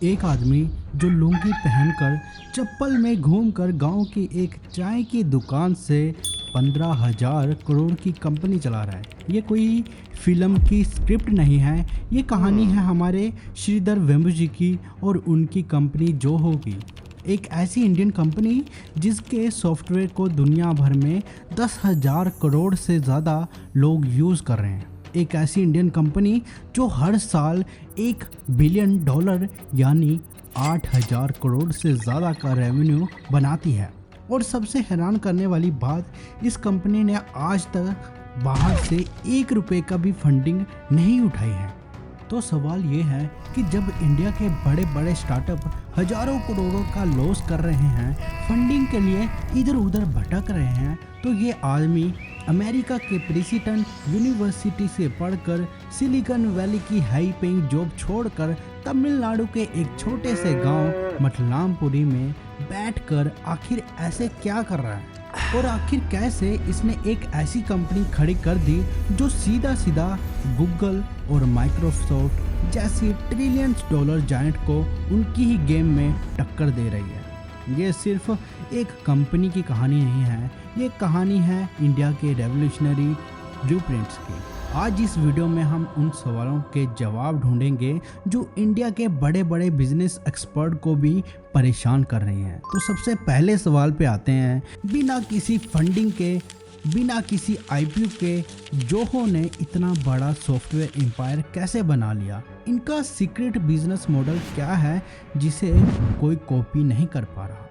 एक आदमी जो लुंगी पहनकर चप्पल में घूमकर गांव की एक चाय की दुकान से 15,000 करोड़ की कंपनी चला रहा है। ये कोई फिल्म की स्क्रिप्ट नहीं है, ये कहानी है हमारे श्रीधर वेम्बुजी की और उनकी कंपनी जोहो की। एक ऐसी इंडियन कंपनी जिसके सॉफ्टवेयर को दुनिया भर में 10,000 करोड़ से ज़्यादा लोग यूज़ कर रहे हैं। एक ऐसी इंडियन कंपनी जो हर साल $1 बिलियन यानी 8,000 करोड़ से ज़्यादा का रेवेन्यू बनाती है। और सबसे हैरान करने वाली बात, इस कंपनी ने आज तक बाहर से ₹1 का भी फंडिंग नहीं उठाई है। तो सवाल ये है कि जब इंडिया के बड़े बड़े स्टार्टअप हजारों करोड़ों का लॉस कर रहे हैं, फंडिंग के लिए इधर उधर भटक रहे हैं, तो ये आदमी अमेरिका के प्रेसिडेंट यूनिवर्सिटी से पढ़कर सिलिकॉन वैली की हाई पेइंग जॉब छोड़कर तमिलनाडु के एक छोटे से गांव मठलामपुरी में बैठकर आखिर ऐसे क्या कर रहा है, और आखिर कैसे इसने एक ऐसी कंपनी खड़ी कर दी जो सीधा सीधा गूगल और माइक्रोसॉफ्ट जैसी $ट्रिलियंस जायंट को उनकी ही गेम में टक्कर दे रही है। ये सिर्फ एक कंपनी की कहानी नहीं है, ये कहानी है इंडिया के रेवोल्यूशनरी ब्लूप्रिंट्स की। आज इस वीडियो में हम उन सवालों के जवाब ढूंढेंगे जो इंडिया के बड़े बड़े बिजनेस एक्सपर्ट को भी परेशान कर रहे हैं। तो सबसे पहले सवाल पे आते हैं, बिना किसी फंडिंग के, बिना किसी आईपीओ के जोहो ने इतना बड़ा सॉफ्टवेयर एम्पायर कैसे बना लिया? इनका सीक्रेट बिजनेस मॉडल क्या है जिसे कोई कॉपी नहीं कर पा रहा?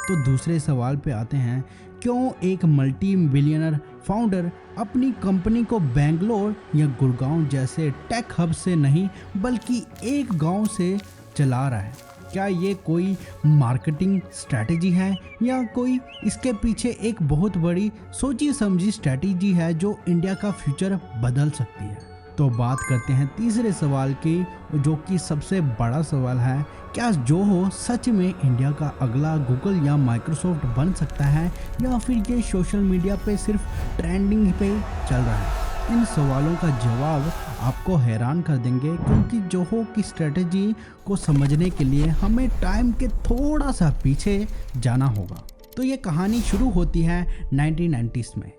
तो दूसरे सवाल पे आते हैं, क्यों एक मल्टी बिलियनर फाउंडर अपनी कंपनी को बेंगलोर या गुड़गांव जैसे टेक हब से नहीं बल्कि एक गांव से चला रहा है? क्या ये कोई मार्केटिंग स्ट्रैटेजी है या कोई इसके पीछे एक बहुत बड़ी सोची समझी स्ट्रैटेजी है जो इंडिया का फ्यूचर बदल सकती है? तो बात करते हैं तीसरे सवाल की, जो कि सबसे बड़ा सवाल है, क्या जोहो सच में इंडिया का अगला गूगल या माइक्रोसॉफ्ट बन सकता है या फिर ये सोशल मीडिया पे सिर्फ ट्रेंडिंग पे चल रहा है? इन सवालों का जवाब आपको हैरान कर देंगे, क्योंकि जोहो की स्ट्रेटजी को समझने के लिए हमें टाइम के थोड़ा सा पीछे जाना होगा। तो ये कहानी शुरू होती है 1990s में।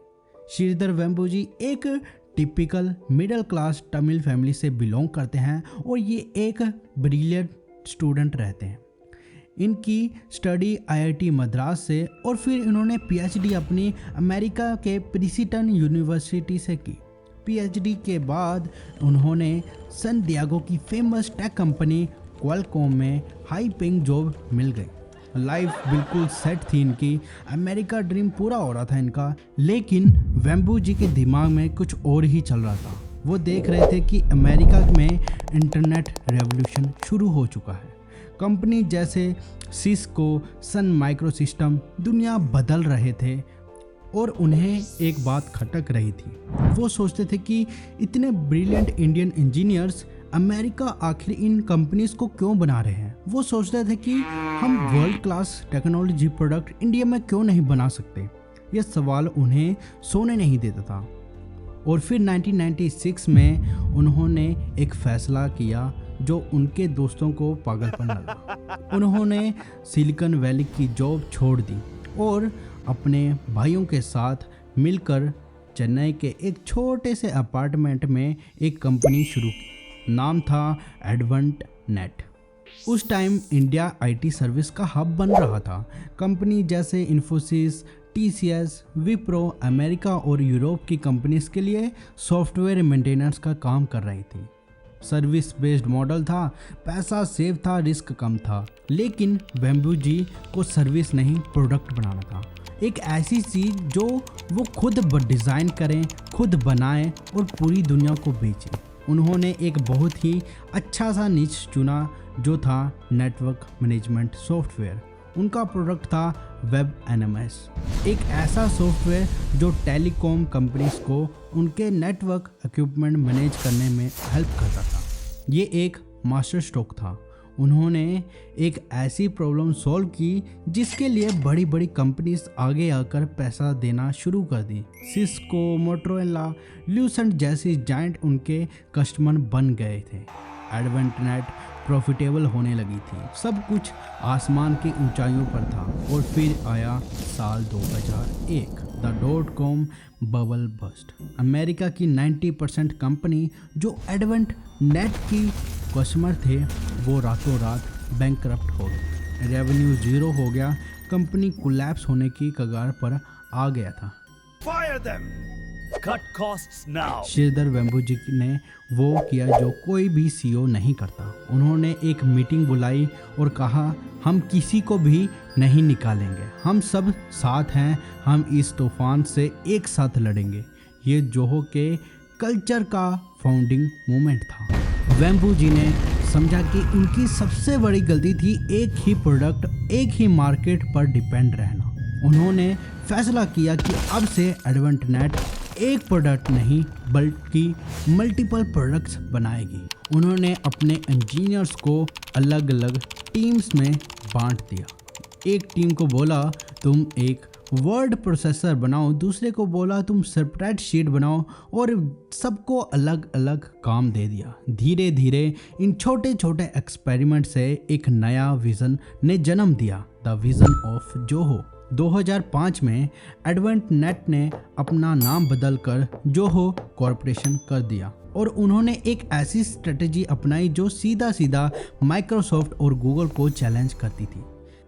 श्रीधर वेम्बुजी एक typical middle class Tamil family से बिलोंग करते हैं और ये एक ब्रिलियंट स्टूडेंट रहते हैं। इनकी स्टडी आईआईटी मद्रास से और फिर इन्होंने पीएचडी अपनी अमेरिका के प्रेसिडेंट यूनिवर्सिटी से की। पीएचडी के बाद उन्होंने सन डिएगो की फेमस टेक कंपनी क्वालकॉम में हाई पेइंग जॉब मिल गई। लाइफ बिल्कुल सेट थी इनकी, अमेरिका ड्रीम पूरा हो रहा था इनका। लेकिन वेम्बुजी के दिमाग में कुछ और ही चल रहा था। वो देख रहे थे कि अमेरिका में इंटरनेट रेवोल्यूशन शुरू हो चुका है। कंपनी जैसे सिस्को, सन माइक्रोसिस्टम दुनिया बदल रहे थे और उन्हें एक बात खटक रही थी। वो सोचते थे कि इतने ब्रिलियंट इंडियन इंजीनियर्स अमेरिका आखिर इन कंपनीज को क्यों बना रहे हैं? वो सोचते थे कि हम world class technology product India में क्यों नहीं बना सकते? यह सवाल उन्हें सोने नहीं देता था। और फिर 1996 में उन्होंने एक फैसला किया जो उनके दोस्तों को पागलपन लगा। उन्होंने सिलिकॉन वैली की जॉब छोड़ दी और अपने भाइयों के साथ मिलकर चेन्नई के एक छोटे से अपार्टमेंट में एक कंपनी शुरू की। नाम था एडवेंट नेट। उस टाइम इंडिया आईटी सर्विस का हब बन रहा था। कंपनी जैसे इन्फोसिस, टीसीएस, विप्रो अमेरिका और यूरोप की कंपनीज के लिए सॉफ्टवेयर मेंटेनेंस का काम कर रही थी। सर्विस बेस्ड मॉडल था, पैसा सेव था, रिस्क कम था। लेकिन वेम्बुजी को सर्विस नहीं प्रोडक्ट बनाना था, एक ऐसी चीज़ जो वो खुद डिज़ाइन करें, खुद बनाएं और पूरी दुनिया को बेचें। उन्होंने एक बहुत ही अच्छा सा निच चुना जो था नेटवर्क मैनेजमेंट सॉफ्टवेयर। उनका प्रोडक्ट था वेब एनएमएस, एक ऐसा सॉफ्टवेयर जो टेलीकॉम कंपनीज को उनके नेटवर्क इक्विपमेंट मैनेज करने में हेल्प करता था। ये एक मास्टर स्ट्रोक था। उन्होंने एक ऐसी प्रॉब्लम सॉल्व की जिसके लिए बड़ी बड़ी कंपनीज आगे आकर पैसा देना शुरू कर दी। सिस्को, मोटोरोला, ल्यूसेंट जैसी जायंट उनके कस्टमर बन गए थे। एडवेंटनेट प्रॉफिटेबल होने लगी थी। सब कुछ आसमान की ऊंचाइयों पर था और फिर आया साल 2001, the dot com bubble burst. America की 90% कंपनी जो एडवेंट नेट की कस्टमर थे वो रातों रात बैंकरप्ट हो गए। रेवेन्यू जीरो हो गया, कंपनी कोलैप्स होने की कगार पर आ गया था। Fire them! Cut costs now! Shridhar वेम्बुजी ने वो किया जो कोई भी सीईओ नहीं करता। उन्होंने एक मीटिंग बुलाई और कहा, हम किसी को भी नहीं निकालेंगे, हम सब साथ हैं, हम इस तूफान से एक साथ लड़ेंगे। ये जोहो के कल्चर का फाउंडिंग मोमेंट था। वेम्बुजी ने समझा कि उनकी सबसे बड़ी गलती थी एक ही प्रोडक्ट, एक ही मार्केट पर डिपेंड रहना। उन्होंने फैसला किया कि अब से एडवेंटनेट एक प्रोडक्ट नहीं बल्कि मल्टीपल प्रोडक्ट्स बनाएगी। उन्होंने अपने इंजीनियर्स को अलग अलग टीम्स में बांट दिया। एक टीम को बोला तुम एक वर्ड प्रोसेसर बनाओ, दूसरे को बोला तुम स्प्रेडशीट बनाओ, और सबको अलग अलग काम दे दिया। धीरे धीरे इन छोटे छोटे एक्सपेरिमेंट से एक नया विज़न ने जन्म दिया, द विज़न ऑफ जोहो। 2005 में एडवेंटनेट ने अपना नाम बदलकर जोहो कॉरपोरेशन कर दिया और उन्होंने एक ऐसी स्ट्रेटजी अपनाई जो सीधा सीधा माइक्रोसॉफ्ट और गूगल को चैलेंज करती थी।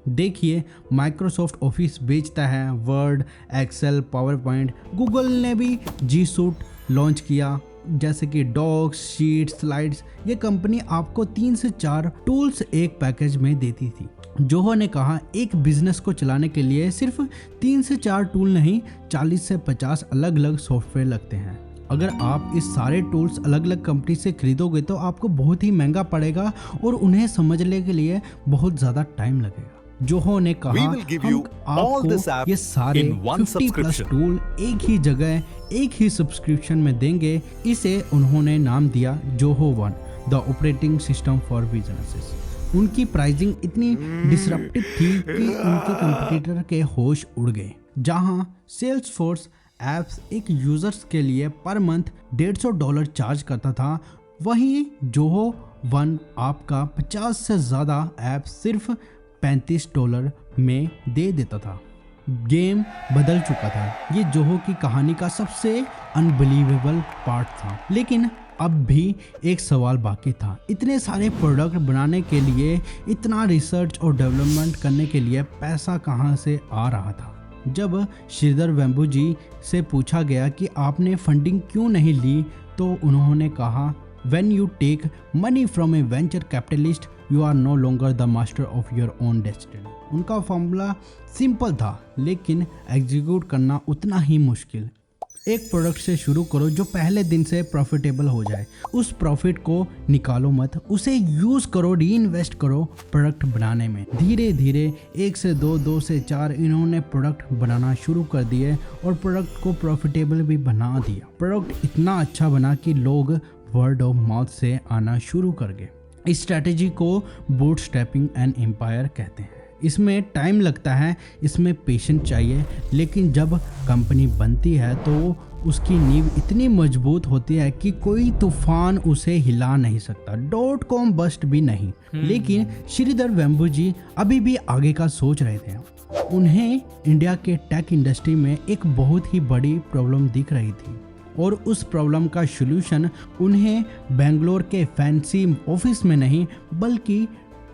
देखिए, माइक्रोसॉफ्ट ऑफिस बेचता है, Word, Excel, PowerPoint. Google ने भी जी सूट लॉन्च किया, जैसे कि डॉक्स, शीट्स, स्लाइड्स। ये कंपनी आपको 3 से 4 टूल्स एक पैकेज में देती थी। जोहो ने कहा, एक बिजनेस को चलाने के लिए सिर्फ 3 से 4 टूल नहीं, 40 से 50 अलग अलग सॉफ्टवेयर लगते हैं। अगर आप इस सारे टूल्स अलग अलग कंपनी से खरीदोगे तो आपको बहुत ही महंगा पड़ेगा और उन्हें समझने के लिए बहुत ज़्यादा टाइम लगेगा। जोहो ने कहा, हम आपको ये सारे 50+ टूल एक ही जगह एक ही सब्सक्रिप्शन में देंगे। इसे उन्होंने नाम दिया Zoho one, the operating system for businesses. उनकी प्राइसिंग इतनी डिसरप्टिव थी कि उनके कंपटीटर के होश उड़ गए। जहां सेल्सफोर्स एप्स एक यूजर्स के लिए पर मंथ $150 चार्ज करता था, वहीं जोहो वन आपका 50 से ज़्यादा ऐप सिर्फ $35 में दे देता था। गेम बदल चुका था। ये जोहो की कहानी का सबसे अनबिलीवेबल पार्ट था। लेकिन अब भी एक सवाल बाकी था। इतने सारे प्रोडक्ट बनाने के लिए, इतना रिसर्च और डेवलपमेंट करने के लिए पैसा कहाँ से आ रहा था? जब श्रीधर वेम्बुजी से पूछा गया कि आपने फंडिंग क्यों नहीं ली, तो उन्होंने कहा, When you take money from a venture capitalist, you are no longer the master of your own destiny. उनका फॉर्मूला सिंपल था, लेकिन एग्जीक्यूट करना उतना ही मुश्किल। एक प्रोडक्ट से शुरू करो जो पहले दिन से प्रॉफिटेबल हो जाए। उस प्रॉफिट को निकालो मत, उसे यूज़ करो, री इन्वेस्ट करो प्रोडक्ट बनाने में। धीरे धीरे 1 से 2, 2 से 4 इन्होंने प्रोडक्ट बनाना शुरू कर दिए और प्रोडक्ट को प्रॉफिटेबल भी बना दिया। प्रोडक्ट इतना अच्छा बना कि लोग वर्ड ऑफ माउथ से आना शुरू कर गए। इस स्ट्रैटेजी को बूटस्ट्रैपिंग एंड एम्पायर कहते हैं। इसमें टाइम लगता है, इसमें पेशेंस चाहिए, लेकिन जब कंपनी बनती है तो उसकी नींव इतनी मजबूत होती है कि कोई तूफान उसे हिला नहीं सकता। .com बस्ट भी नहीं। लेकिन श्रीधर वेम्बुजी अभी भी आगे का सोच रहे थे। उन्हें इंडिया के टेक इंडस्ट्री में एक बहुत ही बड़ी प्रॉब्लम दिख रही थी और उस प्रॉब्लम का सलूशन उन्हें बेंगलोर के फैंसी ऑफिस में नहीं बल्कि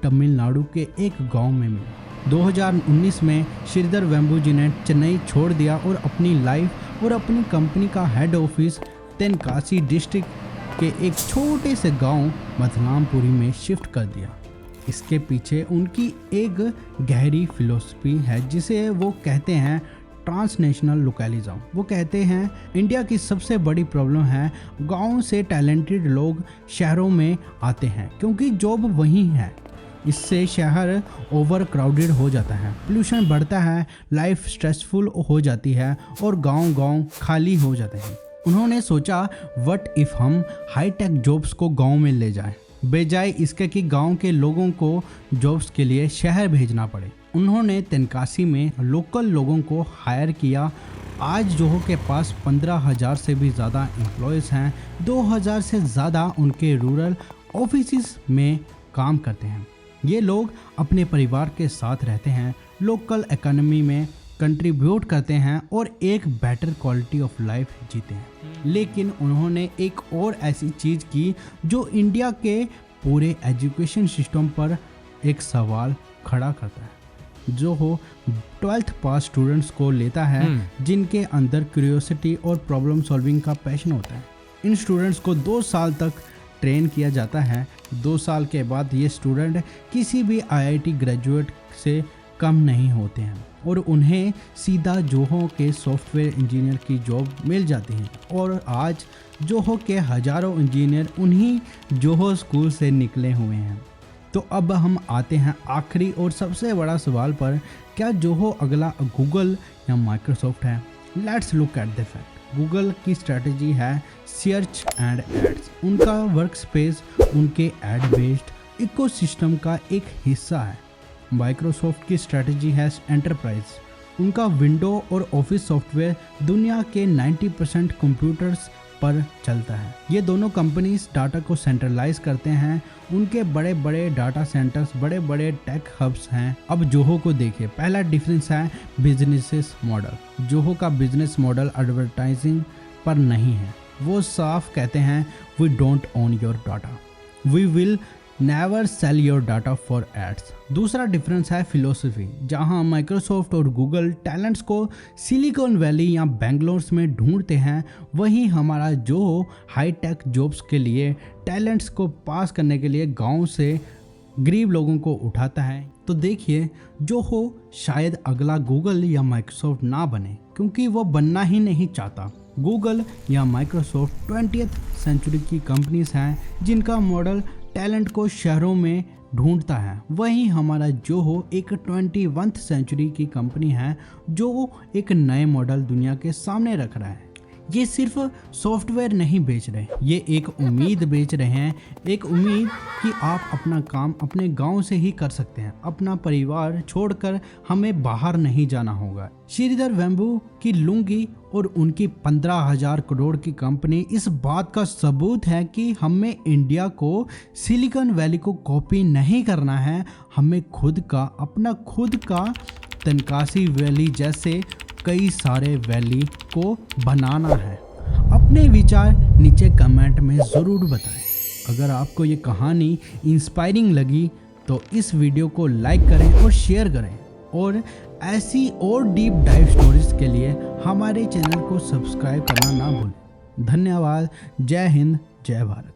तमिलनाडु के एक गांव में मिला। 2019 में श्रीधर वेम्बुजी ने चेन्नई छोड़ दिया और अपनी लाइफ और अपनी कंपनी का हेड ऑफिस तेनकासी डिस्ट्रिक्ट के एक छोटे से गांव मथलामपुरी में शिफ्ट कर दिया। इसके पीछे उनकी एक गहरी फिलॉसफी है जिसे वो कहते हैं ट्रांसनेशनल लोकलिज्म। वो कहते हैं इंडिया की सबसे बड़ी प्रॉब्लम है गांव से टैलेंटेड लोग शहरों में आते हैं क्योंकि जॉब वहीं है। इससे शहर ओवर क्राउडेड हो जाता है, पोल्यूशन बढ़ता है, लाइफ स्ट्रेसफुल हो जाती है और गांव खाली हो जाते हैं। उन्होंने सोचा, व्हाट इफ़ हम हाईटेक जॉब्स को गांव में ले जाएं, बजाय इसके कि गांव के लोगों को जॉब्स के लिए शहर भेजना पड़े। उन्होंने तेनकासी में लोकल लोगों को हायर किया। आज जोहो के पास 15,000 से भी ज़्यादा एम्प्लॉयज़ हैं। 2,000 से ज़्यादा उनके रूरल ऑफिस में काम करते हैं। ये लोग अपने परिवार के साथ रहते हैं, लोकल इकोनॉमी में कंट्रीब्यूट करते हैं और एक बेटर क्वालिटी ऑफ लाइफ जीते हैं। लेकिन उन्होंने एक और ऐसी चीज़ की जो इंडिया के पूरे एजुकेशन सिस्टम पर एक सवाल खड़ा करता है। जो हो 12th पास स्टूडेंट्स को लेता है जिनके अंदर क्यूरियोसिटी और प्रॉब्लम सॉल्विंग का पैशन होता है। इन स्टूडेंट्स को 2 साल तक ट्रेन किया जाता है। 2 साल के बाद ये स्टूडेंट किसी भी IIT ग्रेजुएट से कम नहीं होते हैं और उन्हें सीधा जोहो के सॉफ्टवेयर इंजीनियर की जॉब मिल जाती है। और आज जोहो के हजारों इंजीनियर उन्हीं जोहो स्कूल से निकले हुए हैं। तो अब हम आते हैं आखिरी और सबसे बड़ा सवाल पर, क्या जोहो अगला गूगल या माइक्रोसॉफ्ट है? Let's look at the fact. Google की स्ट्रैटेजी है सर्च एंड एड्स। उनका वर्क स्पेस उनके एड बेस्ड इकोसिस्टम का एक हिस्सा है। माइक्रोसॉफ्ट की स्ट्रैटेजी है एंटरप्राइज। उनका विंडो और ऑफिस सॉफ्टवेयर दुनिया के 90% कंप्यूटर्स पर चलता है। ये दोनों कंपनीज डाटा को सेंट्रलाइज करते हैं। उनके बड़े बड़े डाटा सेंटर्स, बड़े बड़े टेक हब्स हैं। अब जोहो को देखिए। पहला डिफरेंस है बिजनेस मॉडल। जोहो का बिजनेस मॉडल एडवर्टाइजिंग पर नहीं है। वो साफ कहते हैं we don't own your data, we will never sell your data for ads. दूसरा डिफरेंस है फिलोसफी। जहां माइक्रोसॉफ्ट और गूगल टैलेंट्स को सिलिकॉन वैली या बेंगलोर में ढूंढते हैं, वहीं हमारा जो हाई टेक जॉब्स के लिए टैलेंट्स को पास करने के लिए गांव से गरीब लोगों को उठाता है। तो देखिए, जोहो शायद अगला गूगल या माइक्रोसॉफ्ट ना बने, क्योंकि वो बनना ही नहीं चाहता। गूगल या माइक्रोसॉफ्ट 20th सेंचुरी की कंपनीज हैं जिनका मॉडल टैलेंट को शहरों में ढूंढता है। वहीं हमारा जोहो एक 21th सेंचुरी की कंपनी है जो एक नए मॉडल दुनिया के सामने रख रहा है। ये सिर्फ सॉफ्टवेयर नहीं बेच रहे, ये एक उम्मीद बेच रहे हैं। एक उम्मीद कि आप अपना काम अपने गांव से ही कर सकते हैं। अपना परिवार छोड़कर हमें बाहर नहीं जाना होगा। श्रीधर वेम्बू की लुंगी और उनकी 15,000 करोड़ की कंपनी इस बात का सबूत है कि हमें इंडिया को सिलिकॉन वैली को कॉपी नहीं करना है। हमें खुद का, अपना खुद का तनकासी वैली जैसे कई सारे वैली को बनाना है। अपने विचार नीचे कमेंट में ज़रूर बताएं। अगर आपको ये कहानी इंस्पायरिंग लगी तो इस वीडियो को लाइक करें और शेयर करें। और ऐसी और डीप डाइव स्टोरीज के लिए हमारे चैनल को सब्सक्राइब करना ना भूलें। धन्यवाद। जय हिंद, जय भारत।